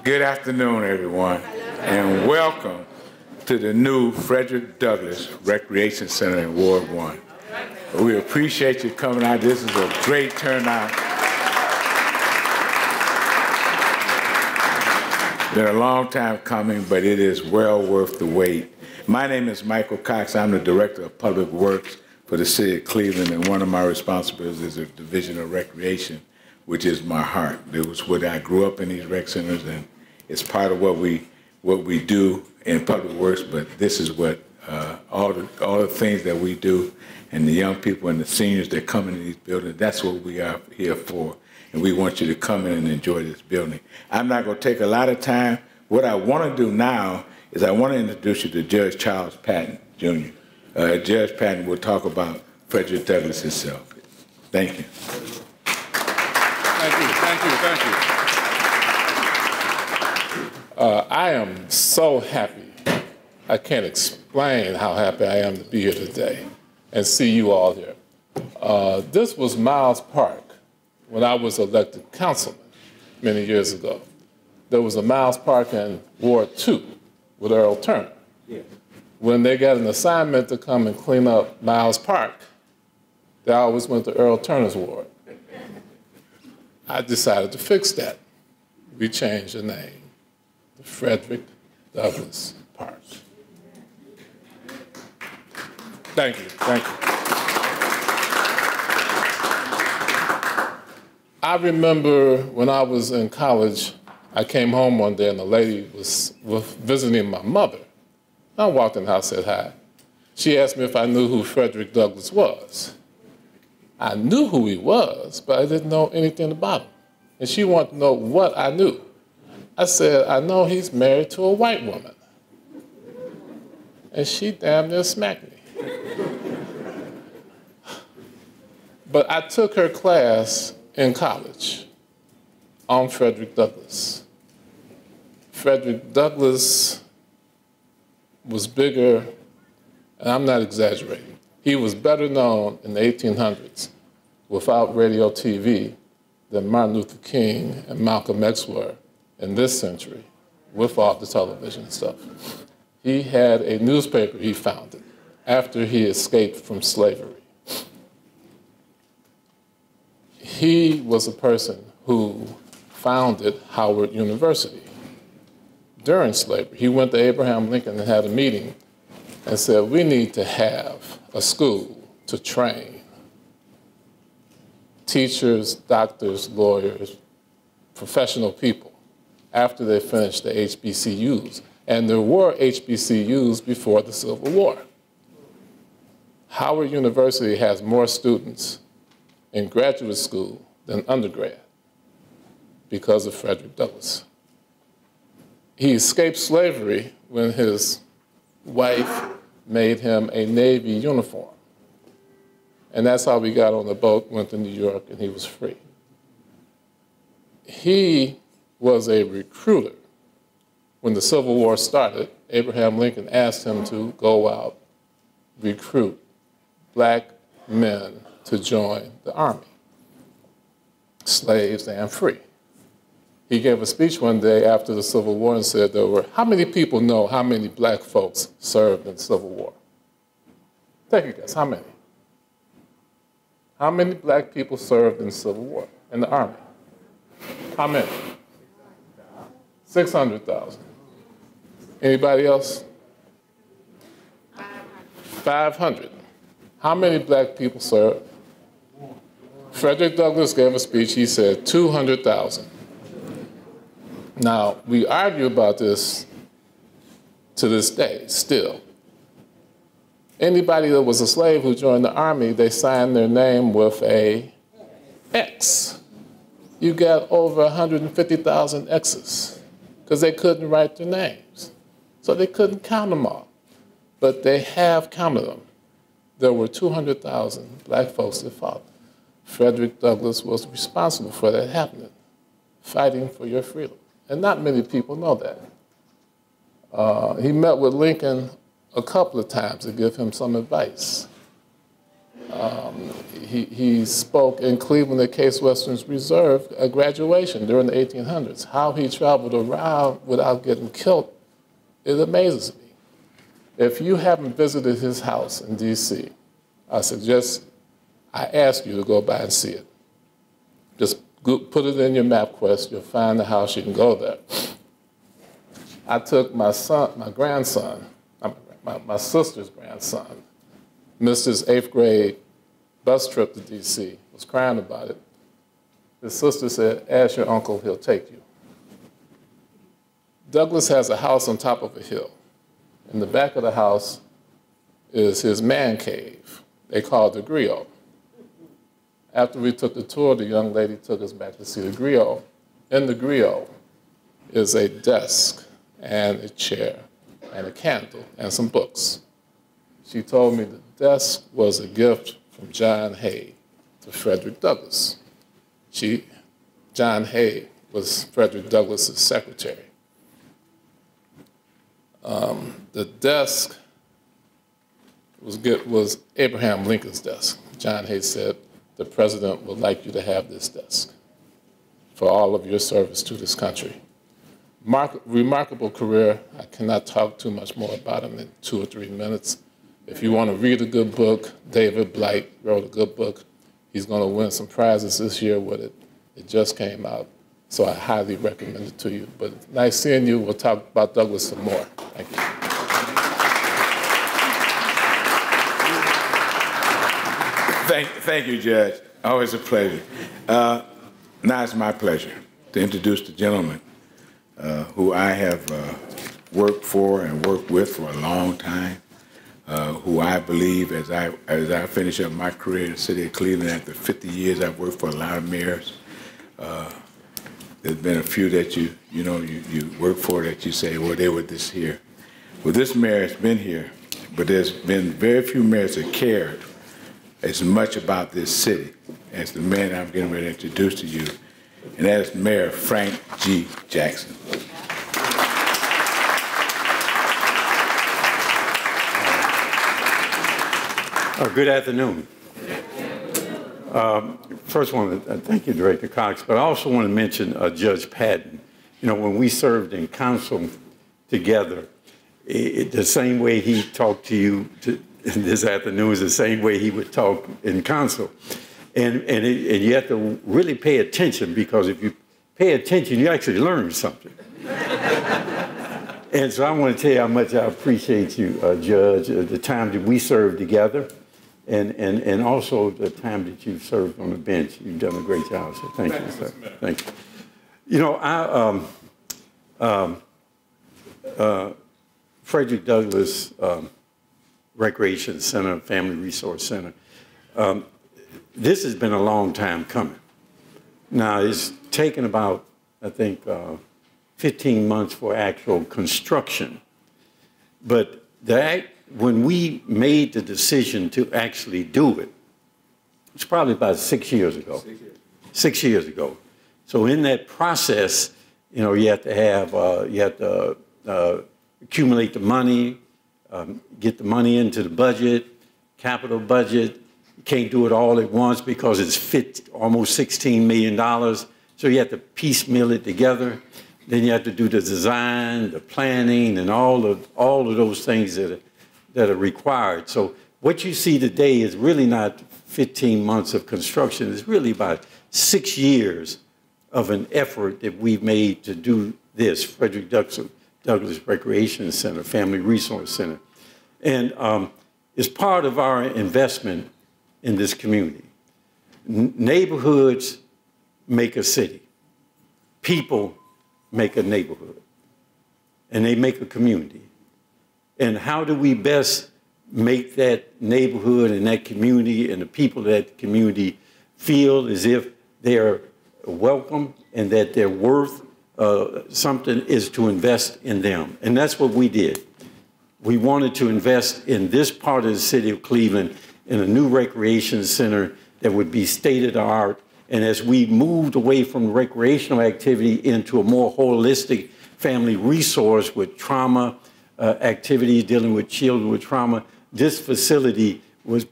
Good afternoon, everyone, and welcome to the new Frederick Douglass Recreation Center in Ward 1. We appreciate you coming out. This is a great turnout. Been a long time coming, but it is well worth the wait. My name is Michael Cox. I'm the Director of Public Works for the City of Cleveland, and one of my responsibilities is the Division of Recreation, which is my heart. It was what I grew up in, these rec centers, and it's part of what we do in public works. But this is what all the things that we do, and the young people and the seniors that come into these buildings. That's what we are here for, and we want you to come in and enjoy this building. I'm not going to take a lot of time. What I want to do now is I want to introduce you to Judge Charles Patton, Jr. Judge Patton will talk about Frederick Douglass himself. Thank you. Thank you. I am so happy. I can't explain how happy I am to be here today and see you all here. This was Miles Park when I was elected councilman many years ago. There was a Miles Park in Ward 2 with Earl Turner. Yeah. When they got an assignment to come and clean up Miles Park, they always went to Earl Turner's ward. I decided to fix that. We changed the name to Frederick Douglass Park. Thank you. I remember when I was in college, I came home one day and a lady was visiting my mother. I walked in the house, said hi. She asked me if I knew who Frederick Douglass was. I knew who he was, but I didn't know anything about him. And she wanted to know what I knew. I said, I know he's married to a white woman. And she damn near smacked me. But I took her class in college on Frederick Douglass. Frederick Douglass was bigger, and I'm not exaggerating. He was better known in the 1800s without radio TV than Martin Luther King and Malcolm X were in this century with all the television stuff. He had a newspaper he founded after he escaped from slavery. He was a person who founded Howard University during slavery. He went to Abraham Lincoln and had a meeting and said, we need to have a school to train teachers, doctors, lawyers, professional people after they finished the HBCUs. And there were HBCUs before the Civil War. Howard University has more students in graduate school than undergrad because of Frederick Douglass. He escaped slavery when his wife made him a Navy uniform. And that's how we got on the boat, went to New York, and he was free. He was a recruiter. When the Civil War started, Abraham Lincoln asked him to go out, recruit black men to join the army, slaves and free. He gave a speech one day after the Civil War and said how many people know how many black folks served in the Civil War? Take a guess, how many? How many black people served in the Civil War, in the Army? How many? 600,000. Anybody else? 500. How many black people served? Frederick Douglass gave a speech, he said 200,000. Now, we argue about this to this day, still. Anybody that was a slave who joined the Army, they signed their name with a X. You got over 150,000 X's because they couldn't write their names. So they couldn't count them all. But they have counted them. There were 200,000 black folks that fought. Frederick Douglass was responsible for that happening, fighting for your freedom. And not many people know that. He met with Lincoln a couple of times to give him some advice. He spoke in Cleveland at Case Western's Reserve at graduation during the 1800s. How he traveled around without getting killed, it amazes me. If you haven't visited his house in D.C., I ask you to go by and see it. Just put it in your MapQuest, you'll find the house, you can go there. I took my sister's grandson, missed his 8th grade bus trip to D.C., was crying about it. His sister said, ask your uncle, he'll take you. Douglass has a house on top of a hill. In the back of the house is his man cave. They call it the griot. After we took the tour, the young lady took us back to see the griot. In the griot is a desk and a chair and a candle and some books. She told me the desk was a gift from John Hay to Frederick Douglass. John Hay was Frederick Douglass's secretary. The desk was Abraham Lincoln's desk. John Hay said, the president would like you to have this desk for all of your service to this country. Remarkable career. I cannot talk too much more about him in 2 or 3 minutes. If you want to read a good book, David Blight wrote a good book. He's going to win some prizes this year with it. It just came out, so I highly recommend it to you. But nice seeing you. We'll talk about Douglass some more. Thank you. Thank you, Judge. Always a pleasure. Now it's my pleasure to introduce the gentleman who I have worked for and worked with for a long time, who I believe, as I finish up my career in the city of Cleveland, after 50 years, I've worked for a lot of mayors. There's been a few that you work for that you say, well, they were this here. Well, this mayor has been here, but there's been very few mayors that cared as much about this city as the man I'm getting ready to introduce to you, and that is Mayor Frank G. Jackson. Good afternoon. First, I want to thank you, Director Cox, but I also want to mention Judge Patton. You know, when we served in council together, the same way he talked to you this afternoon is the same way he would talk in council. And you have to really pay attention, because if you pay attention, you actually learn something. And so I want to tell you how much I appreciate you, Judge, the time that we served together, and also the time that you've served on the bench. You've done a great job, so thank you, sir. Thank you. You know, Frederick Douglass Recreation Center, Family Resource Center, this has been a long time coming. Now, it's taken about, I think, 15 months for actual construction. But when we made the decision to actually do it, it's probably about 6 years ago. 6 years ago. So in that process, you know, you have to accumulate the money, get the money into the budget, capital budget. You can't do it all at once because it's almost $16 million. So you have to piecemeal it together. Then you have to do the design, the planning, and all of those things that are required. So what you see today is really not 15 months of construction. It's really about 6 years of an effort that we've made to do this, Frederick Douglass Recreation Center, Family Resource Center. And it's part of our investment in this community. Neighborhoods make a city. People make a neighborhood. And they make a community. And how do we best make that neighborhood and that community and the people of that community feel as if they're welcome and that they're worth something, is to invest in them. And that's what we did. We wanted to invest in this part of the city of Cleveland in a new recreation center that would be state-of-the-art. And as we moved away from recreational activity into a more holistic family resource with trauma activities, dealing with children with trauma, this facility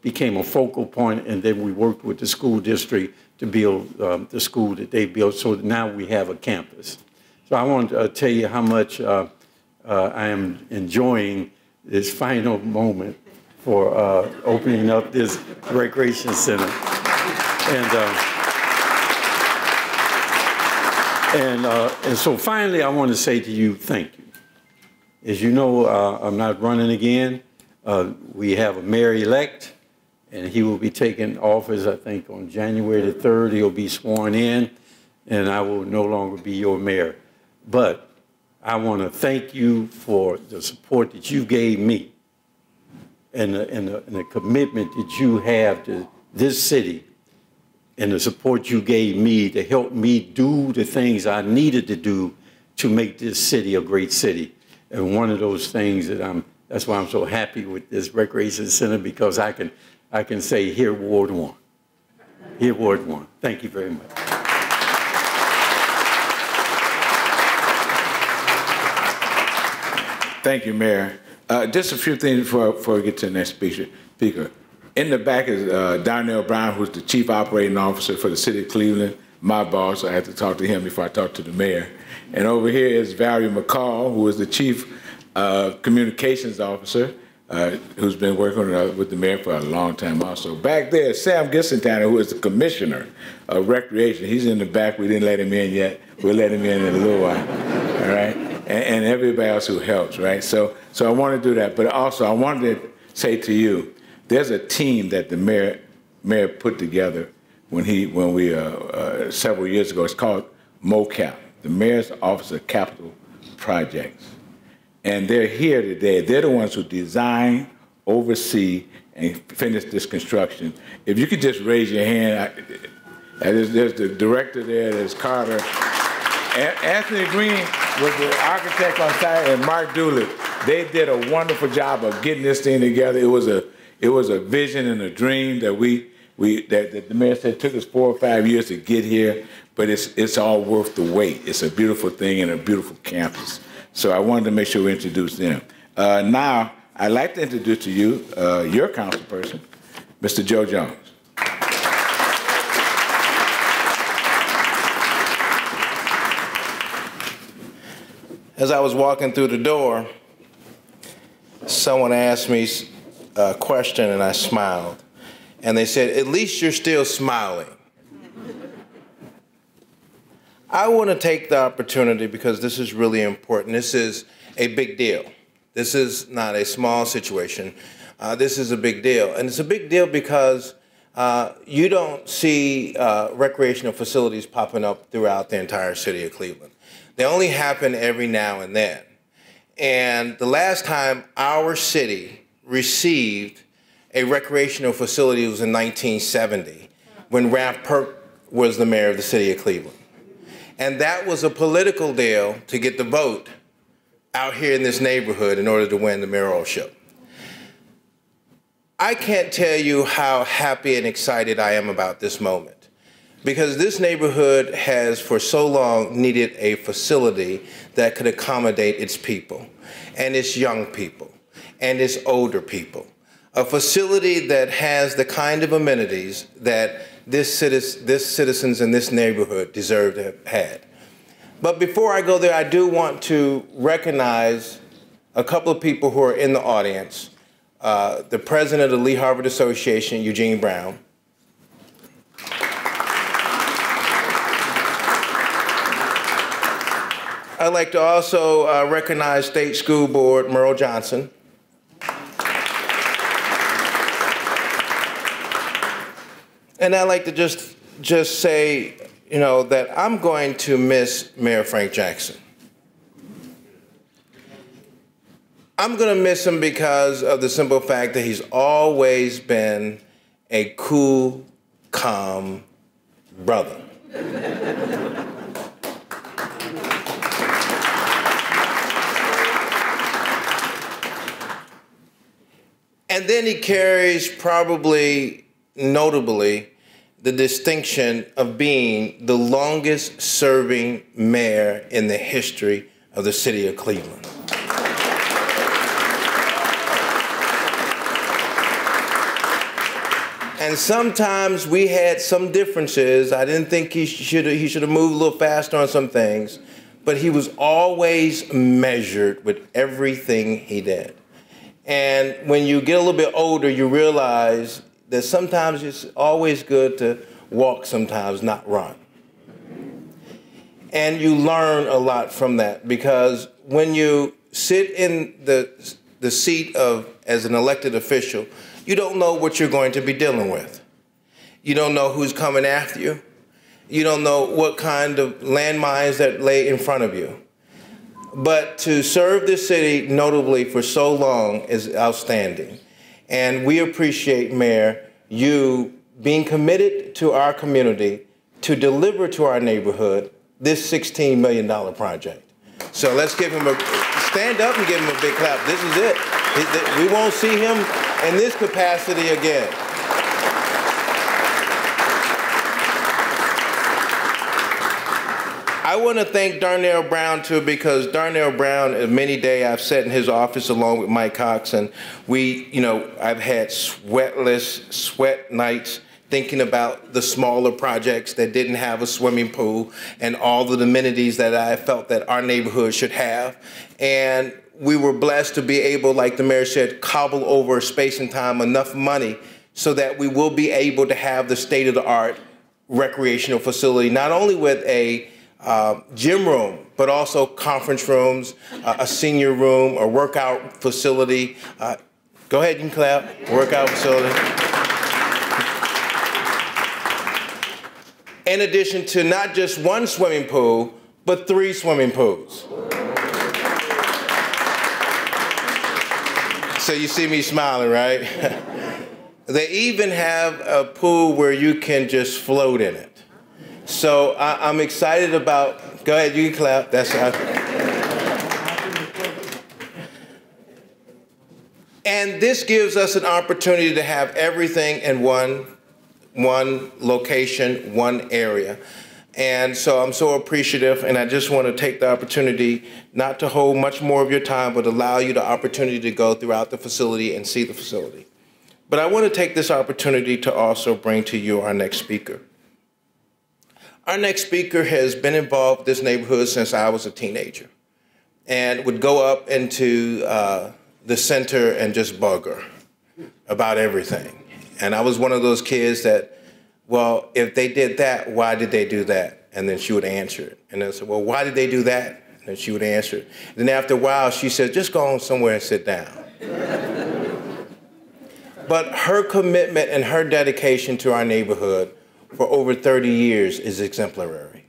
became a focal point, and then we worked with the school district to build the school that they built, so now we have a campus. So I want to tell you how much I am enjoying this final moment for opening up this recreation center. And so finally, I want to say to you, thank you. As you know, I'm not running again. We have a mayor-elect, and he will be taking office, I think, on January the 3rd. He'll be sworn in, and I will no longer be your mayor. But I want to thank you for the support that you gave me and the commitment that you have to this city and the support you gave me to help me do the things I needed to do to make this city a great city. And one of those things that's why I'm so happy with this recreation center, because I can say, here, Ward 1. Here, Ward 1. Thank you very much. Thank you, Mayor. Just a few things before we get to the next speaker. In the back is Darnell Brown, who's the Chief Operating Officer for the City of Cleveland, my boss. I had to talk to him before I talked to the mayor. And over here is Valerie McCall, who is the Chief Communications Officer, who's been working with the mayor for a long time also. Back there is Sam Gissentanner, who is the Commissioner of Recreation. He's in the back. We didn't let him in yet. We'll let him in a little while, all right? And everybody else who helps, right? So I want to do that. But also, I wanted to say to you, there's a team that the mayor put together when we several years ago. It's called MOCAP, the Mayor's Office of Capital Projects. And they're here today. They're the ones who design, oversee, and finish this construction. If you could just raise your hand. There's the director there, there's Carter. Anthony Green was the architect on site, and Mark Dooley. They did a wonderful job of getting this thing together. It was a vision and a dream that that the mayor said took us 4 or 5 years to get here, but it's all worth the wait. It's a beautiful thing and a beautiful campus. So I wanted to make sure we introduce them. Now, I'd like to introduce to you your councilperson, Mr. Joe Jones. As I was walking through the door, someone asked me a question and I smiled. And they said, "At least you're still smiling." I want to take the opportunity because this is really important. This is a big deal. This is not a small situation. This is a big deal. And it's a big deal because you don't see recreational facilities popping up throughout the entire city of Cleveland. They only happen every now and then. And the last time our city received a recreational facility was in 1970 when Ralph Perk was the mayor of the city of Cleveland. And that was a political deal to get the vote out here in this neighborhood in order to win the mayoralship. I can't tell you how happy and excited I am about this moment, because this neighborhood has for so long needed a facility that could accommodate its people and its young people and its older people. A facility that has the kind of amenities that this citizens in this neighborhood deserve to have had. But before I go there, I do want to recognize a couple of people who are in the audience. The president of the Lee Harvard Association, Eugene Brown. I'd like to also recognize State School Board Merle Johnson. And I'd like to just say, that I'm going to miss Mayor Frank Jackson. I'm going to miss him because of the simple fact that he's always been a cool, calm brother. And then he carries probably, notably, the distinction of being the longest serving mayor in the history of the city of Cleveland. And sometimes we had some differences. I didn't think he should have moved a little faster on some things, but he was always measured with everything he did. And when you get a little bit older, you realize that sometimes it's always good to walk sometimes, not run. And you learn a lot from that, because when you sit in the seat of as an elected official, you don't know what you're going to be dealing with. You don't know who's coming after you. You don't know what kind of landmines that lay in front of you. But to serve this city notably for so long is outstanding. And we appreciate, Mayor, you being committed to our community to deliver to our neighborhood this $16 million project. So let's give him stand up and give him a big clap. This is it. We won't see him in this capacity again. I want to thank Darnell Brown too, because Darnell Brown, many days I've sat in his office along with Mike Cox, and I've had sweat nights thinking about the smaller projects that didn't have a swimming pool and all the amenities that I felt that our neighborhood should have. And we were blessed to be able, like the mayor said, cobble over space and time enough money so that we will be able to have the state-of-the-art recreational facility, not only with a gym room, but also conference rooms, a senior room, a workout facility. Go ahead, you can clap. Workout facility. In addition to not just one swimming pool, but 3 swimming pools. So you see me smiling, right? They even have a pool where you can just float in it. So I'm excited about, go ahead, you can clap. That's how. And this gives us an opportunity to have everything in one location, one area. And so I'm so appreciative, and I just want to take the opportunity not to hold much more of your time, but allow you the opportunity to go throughout the facility and see the facility. But I want to take this opportunity to also bring to you our next speaker. Our next speaker has been involved with this neighborhood since I was a teenager, and would go up into the center and just bug her about everything. And I was one of those kids that, well, if they did that, why did they do that? And then she would answer it. And I said, well, why did they do that? And then she would answer it. And then after a while, she said, just go on somewhere and sit down. But her commitment and her dedication to our neighborhood for over 30 years is exemplary.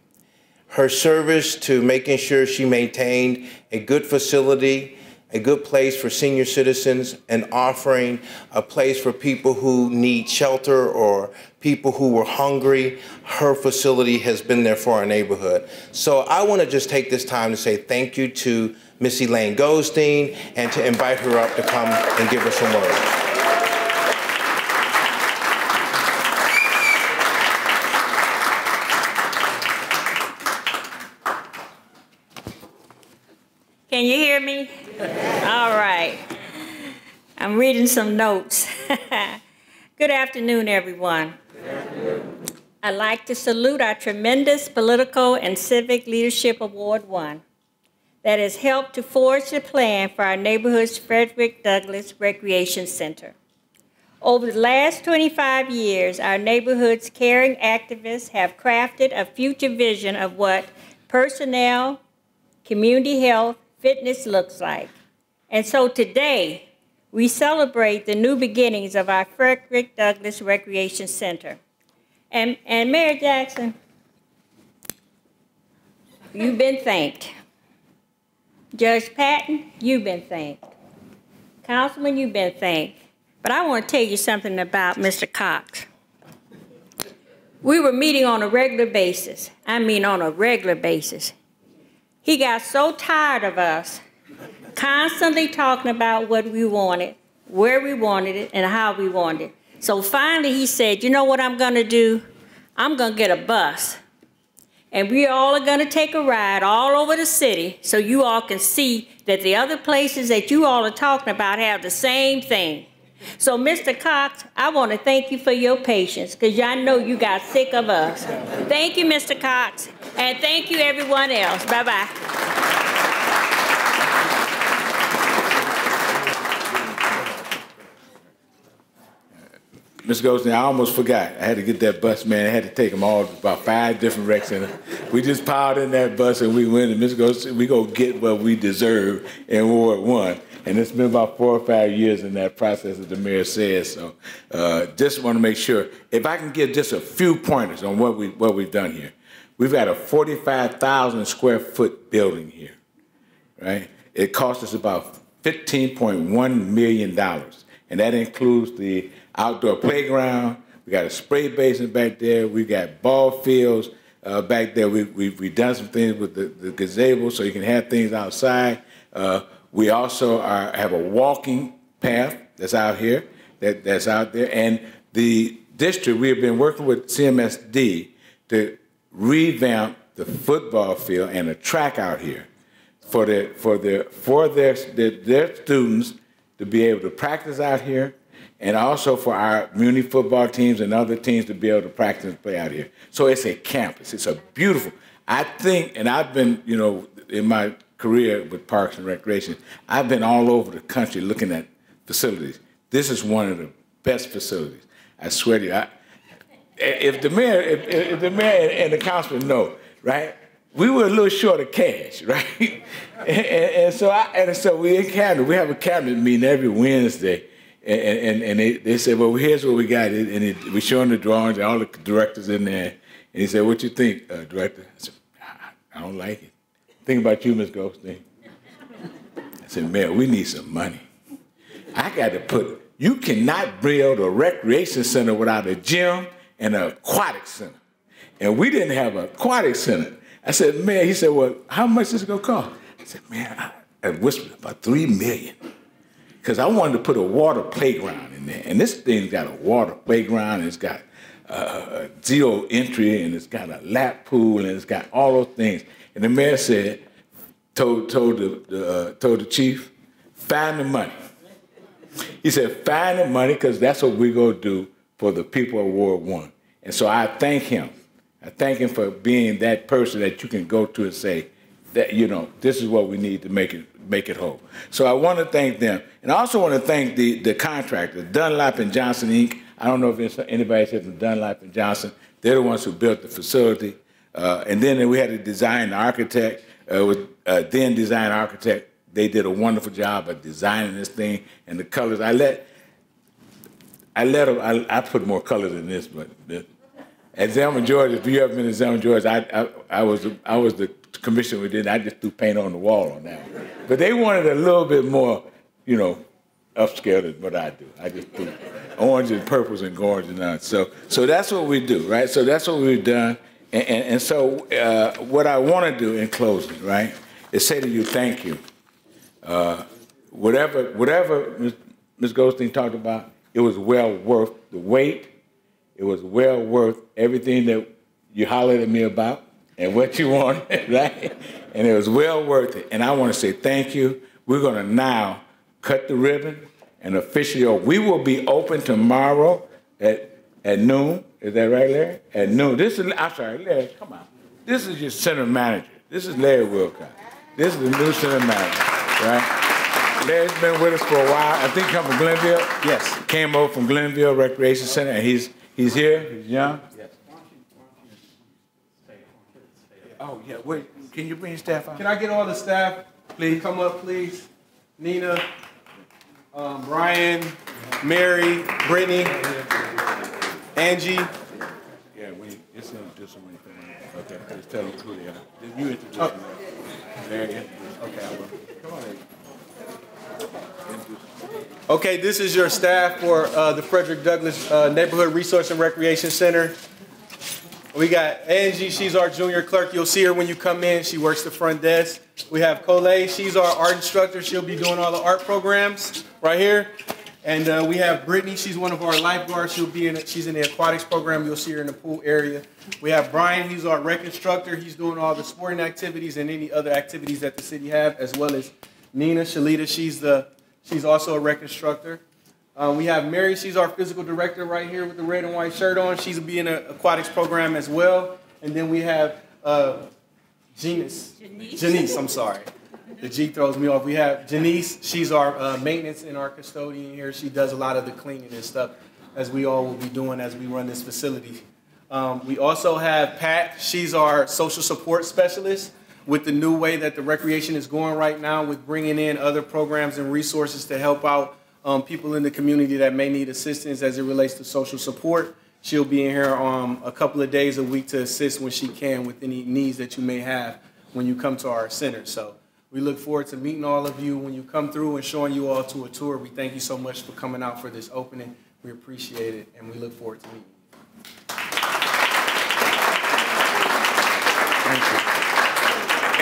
Her service to making sure she maintained a good facility, a good place for senior citizens, and offering a place for people who need shelter or people who were hungry. Her facility has been there for our neighborhood. So I want to just take this time to say thank you to Miss Elaine Goldstein and to invite her up to come and give us some words. Can you hear me? All right. I'm reading some notes. Good afternoon, everyone. Good afternoon. I'd like to salute our tremendous political and civic leadership award one that has helped to forge the plan for our neighborhood's Frederick Douglass Recreation Center. Over the last 25 years, our neighborhood's caring activists have crafted a future vision of what personnel, community health, fitness looks like. And so today, we celebrate the new beginnings of our Frederick Douglass Recreation Center. And Mayor Jackson, you've been thanked. Judge Patton, you've been thanked. Councilman, you've been thanked. But I want to tell you something about Mr. Cox. We were meeting on a regular basis. I mean on a regular basis. He got so tired of us constantly talking about what we wanted, where we wanted it, and how we wanted it. So finally he said, you know what I'm going to do? I'm going to get a bus. And we all are going to take a ride all over the city so you all can see that the other places that you all are talking about have the same thing. So, Mr. Cox, I want to thank you for your patience, because y'all know you got sick of us. Thank you, Mr. Cox, and thank you, everyone else. Bye-bye. Ms. Goldstein, I almost forgot. I had to get that bus, man. I had to take them all to about 5 different rec centers. We just piled in that bus and we went, and Ms. Goldstein, we go get what we deserve in Ward 1. And it's been about 4 or 5 years in that process, as the mayor says. So just want to make sure, if I can give just a few pointers on what we've done here. We've got a 45,000 square foot building here, right? It cost us about $15.1 million. And that includes the outdoor playground. We got a spray basin back there. We got ball fields back there. We've done some things with the gazebo so you can have things outside. We also have a walking path that's out here, that's out there. And the district, we have been working with CMSD to revamp the football field and a track out here for their students to be able to practice out here, and also for our muni football teams and other teams to be able to practice and play out here. So it's a campus. It's a beautiful, I think, and I've been, you know, in my career with Parks and Recreation, I've been all over the country looking at facilities. This is one of the best facilities. I swear to you. If the mayor and the councilman know, right? We were a little short of cash, right? and so we in cabinet. We have a cabinet meeting every Wednesday, and they said, well, here's what we got, and we showing the drawings and all the directors in there, and he said, what you think, director? I said, I don't like it. Think about you, Ms. Goldstein. I said, Mayor, we need some money. I got to you cannot build a recreation center without a gym and an aquatic center, and we didn't have an aquatic center. I said, man, he said, well, how much is it going to cost? I said, man, I whispered about $3 million. Because I wanted to put a water playground in there. And this thing's got a water playground, and it's got zero entry, and it's got a lap pool, and it's got all those things. And the mayor said, told the chief, find the money. He said, find the money, because that's what we're going to do for the people of Ward 1. And so I thank him. I thank him for being that person that you can go to and say that, you know, this is what we need to make it whole. So I want to thank them. And I also want to thank the contractor, Dunlap and Johnson, Inc. I don't know if anybody's here from Dunlap and Johnson. They're the ones who built the facility. And then we had to design the architect, then design architect. They did a wonderful job of designing this thing and the colors. I put more colors in this, but at Zelma, Georgia, if you ever been to Zelma, Georgia, I was the commissioner who did. I just threw paint on the wall on that one. But they wanted a little bit more, you know, upscale than what I do. I just threw orange and purples and orange and that. So that's what we do, right? So that's what we've done. And so what I want to do in closing, right, is say to you, thank you. Whatever Ms. Goldstein talked about, it was well worth the wait. It was well worth everything that you hollered at me about and what you wanted, right? And it was well worth it. And I want to say thank you. We're going to now cut the ribbon and officially open. We will be open tomorrow at noon. Is that right, Larry? At noon. I'm sorry, Larry, come on. This is your center manager. This is Larry Wilcox. This is the new center manager, right? Larry's been with us for a while. I think he come from Glenville. Yes. Came over from Glenville Recreation Center, and he's here. He's young. Yes. Oh yeah. Wait. Can you bring staff out? Can I get all the staff? Please come up, please. Nina, Brian, Mary, Brittany, Angie. Yeah. It's gonna do so many things. Okay. Just tell them who they are. You introduce them. There. Okay. I will. Come on. Okay, this is your staff for the Frederick Douglass Neighborhood Resource and Recreation Center. We got Angie, she's our junior clerk. You'll see her when you come in. She works the front desk. We have Coley, she's our art instructor. She'll be doing all the art programs right here. And we have Brittany, she's one of our lifeguards. She's in the aquatics program. You'll see her in the pool area. We have Brian, he's our rec instructor. He's doing all the sporting activities and any other activities that the city have, as well as Nina Shalita, she's also a rec instructor. We have Mary, she's our physical director right here with the red and white shirt on. She's be in an aquatics program as well. And then we have Janice, I'm sorry. The G throws me off. We have Janice, she's our maintenance and our custodian here. She does a lot of the cleaning and stuff, as we all will be doing as we run this facility. We also have Pat, she's our social support specialist. With the new way that the recreation is going right now with bringing in other programs and resources to help out people in the community that may need assistance as it relates to social support. She'll be in here a couple of days a week to assist when she can with any needs that you may have when you come to our center. So we look forward to meeting all of you when you come through and showing you all to a tour. We thank you so much for coming out for this opening. We appreciate it, and we look forward to meeting you. Thank you.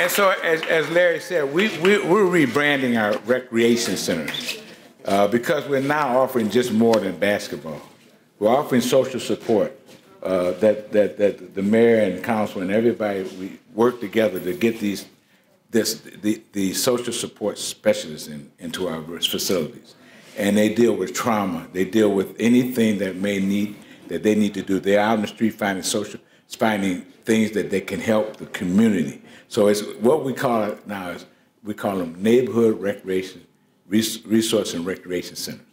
And so, as Larry said, we're rebranding our recreation centers because we're now offering just more than basketball. We're offering social support that the mayor and council and everybody, we work together to get the social support specialists into our facilities. And they deal with trauma. They deal with anything that they need to do. They're out in the street finding things that they can help the community. So it's what we call it now is we call them neighborhood recreation, resource and recreation centers.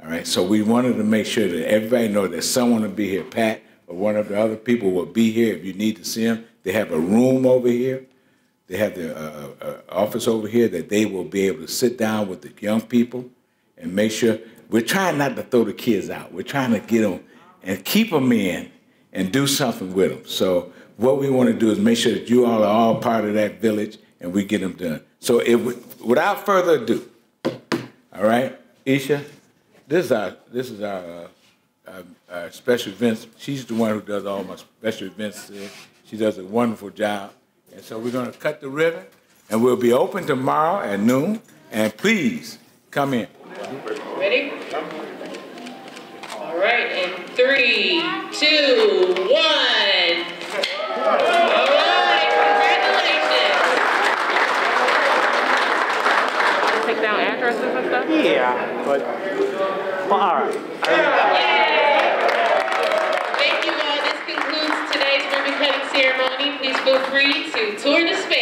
All right, so we wanted to make sure that everybody knows that someone will be here. Pat or one of the other people will be here if you need to see them. They have a room over here. They have the office over here that they will be able to sit down with the young people and make sure. We're trying not to throw the kids out. We're trying to get them and keep them in and do something with them. So what we want to do is make sure that you all are all part of that village and we get them done. So without further ado, all right, Isha, this is our special events. She's the one who does all my special events there. She does a wonderful job. And so we're going to cut the ribbon, and we'll be open tomorrow at noon. And please come in. Ready? All right, and 3, 2, 1. All right, congratulations. Take down addresses and stuff? Yeah, but all right. Thank you all. This concludes today's ribbon cutting ceremony. Please feel free to tour the space.